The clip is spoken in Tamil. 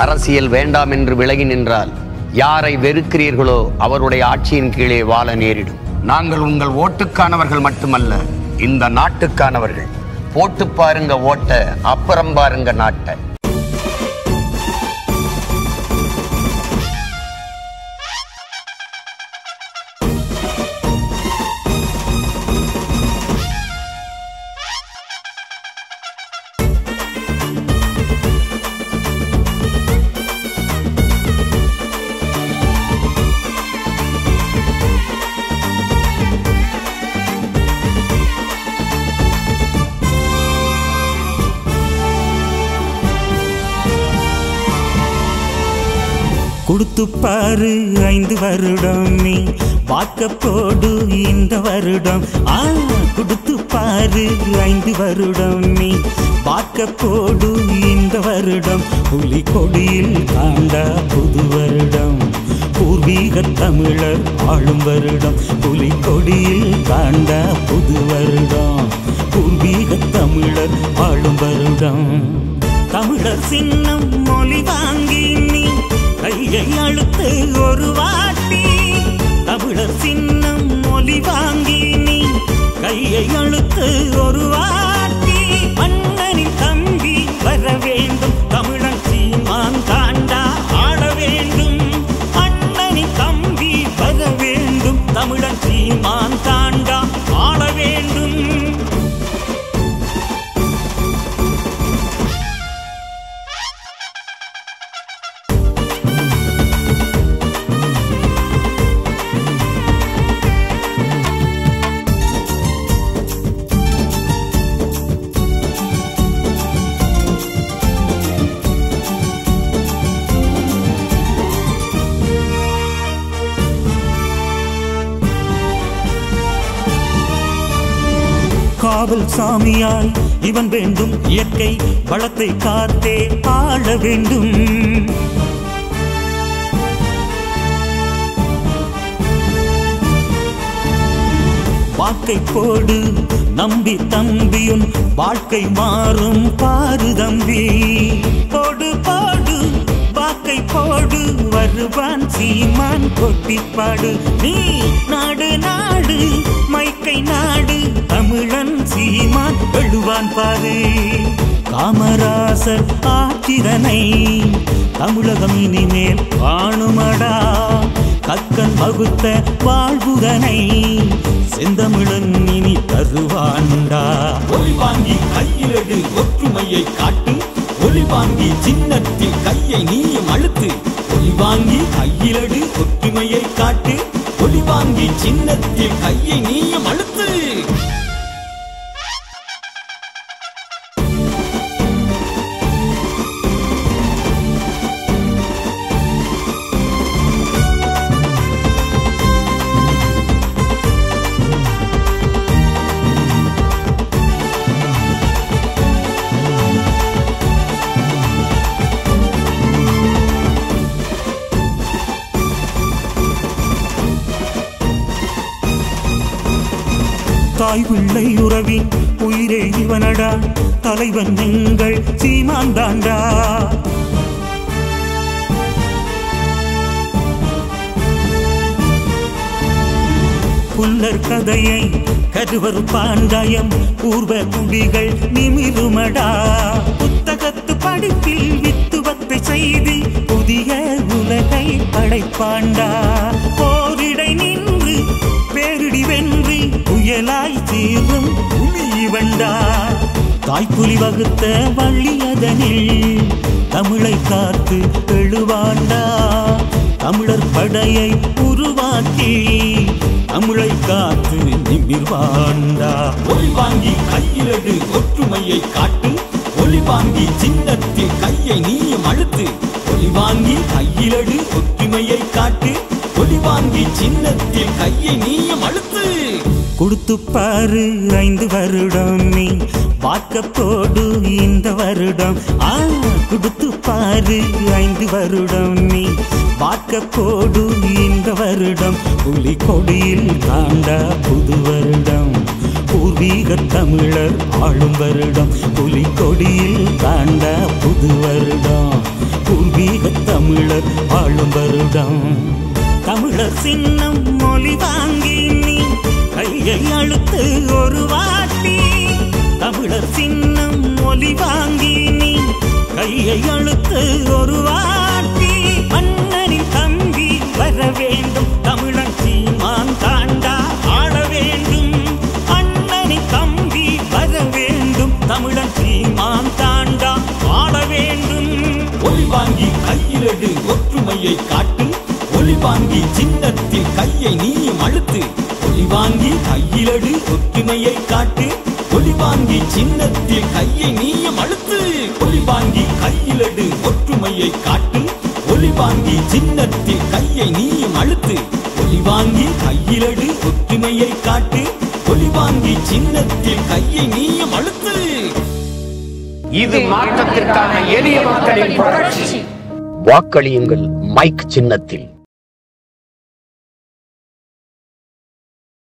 அரசியல் வேண்டாம் என்று விலகி நின்றால் யாரை வெறுக்கிறீர்களோ அவருடைய ஆட்சியின் கீழே வாழ நேரிடும். நாங்கள் உங்கள் ஓட்டுக்கானவர்கள் மட்டுமல்ல, இந்த நாட்டுக்கானவர்கள். போட்டு பாருங்க ஓட்ட, அப்புறம் பாருங்க நாட்டை. கொடுத்து பாரு 5 வருடம் நீ பார்க்க போடு இந்த வருடம். கொடுத்து பாரு 5 வருடம் நீ பார்க்க போடு இந்த வருடம். புலி கொடியில் காண்டா புது வருடம், பூர்வீக தமிழர் ஆளும் வருடம். புலி கொடியில் காண்டா புது வருடம், பூர்வீக தமிழர் ஆளும் வருடம். தமிழர் சின்னம் மொழி வாங்கி நீ கையை அழுத்து ஒரு வாட்டி. தமிழர் சின்னம் மொழி வாங்கி நீ கையை அழுத்து ஒரு வாட்டி. மன்னனின் தம்பி வர வேண்டும், தமிழன் சீமான் தாண்டா ஆள வேண்டும். மன்னனின் தம்பி வர வேண்டும், தமிழன் சீமான் தாண்டா ஆள வேண்டும். காவல் சாமியாய் இவன் வேண்டும், இயற்கை வளத்தை காத்தே ஆள வேண்டும். வாக்கை போடு நம்பி தம்பியுன் வாழ்க்கை மாறும் பாரு தம்பி. போடு போடு வாக்கை போடு, வருவான் சீமான் கொட்டிப்பாடு. நீ நாடு நாடு மைக்கை நாடு, தமிழன் சீமான் எழுவான் பாரு. காமராசர் ஆட்சிதனை தமிழகம் இனிமேல் காணுமடா. கக்கன் வகுத்த வாழ்வுதனை செந்தமிழன் இனி தருவான்டா. ஒளி வாங்கி கையிலடு ஒற்றுமையை காட்டு, ஒளி வாங்கி சின்னத்தில் கையை நீயும் அழுத்து. ஒளி வாங்கி கையிலடு ஒற்றுமையை காட்டு, ஒளி வாங்கி சின்னத்தில் கையை நீயும் அழுத்து. தாய் பிள்ளை உறவின் உயிரே இவனடா, தலைவன் எங்கள் சீமான் தாண்டா. புல்லர் கதையை கருவறு பாண்டாயம் பூர்வ குடிகள் நிமிருமடா. புத்தகத்து படிப்பில் வித்துவத்தை செய்து புதிய உலகை படைப்பாண்டா. போரிடை நின்று பேரிடி வென்று புயலாய் தீரும் புலி வண்டா. தாய்ப்புலி வகுத்த வள்ளியதனில் தமிழை காத்து எழுவாண்டா. தமிழர் படையை உருவாக்கி தமிழை காத்து நிமிர்வாண்டா. ஒளி வாங்கி கையிலடு ஒற்றுமையை காட்டு, ஒளி வாங்கி சின்னத்தில் கையை நீயும் அழுத்து. ஒளி வாங்கி கையிலடு ஒற்றுமையை காட்டு, ஒளி வாங்கி சின்னத்தில் கையை நீயும் அழுத்து. கொடுத்து பாரு 5 வருடம் நீ பார்க்க போடு இந்த வருடம். கொடுத்து பாரு 5 வருடம் நீ பார்க்க போடு இந்த வருடம். புலி கொடியில் காண்டா புது வருடம், பூர்வீக தமிழர் ஆளும் வருடம். புலி கொடியில் காண்டா புது வருடம், பூர்வீக தமிழர் வாழும் வருடம். தமிழர் சின்னம் மொழி வாங்கி நீ கையை அழுத்து ஒரு வாட்டி. தமிழர் சின்னம் மொழி வாங்கி நீ கையை அழுத்து ஒரு வாட்டி. அண்ணனின் தம்பி வர வேண்டும், தமிழன் சீமான் தாண்டா ஆள வேண்டும். அண்ணனின் தம்பி வர வேண்டும், தமிழன் சீமான் தாண்டா ஆள வேண்டும். ஒளி வாங்கி கையிலடு ஒற்றுமையை காட்டு, ஒளி வாங்கி சின்னத்தில் கையை நீயும் அழுத்து. ஒளி வாங்கி கையிலடு ஒற்றுமையை காட்டு, ஒளி வாங்கி சின்னத்தில் கையை நீயும் அழுத்து. ஒளி வாங்கி கையிலடு ஒற்றுமையை காட்டு, ஒளி வாங்கி சின்னத்தில் கையை நீயும் அழுத்து. ஒளி வாங்கி கையிலடு ஒற்றுமையை காட்டு, ஒளி வாங்கி சின்னத்தில் கையை நீயும் அழுத்து. இது மாற்றத்திற்கான எளிய மக்களின் புரட்சி. வாக்களியுங்கள் மைக் சின்னத்தில்.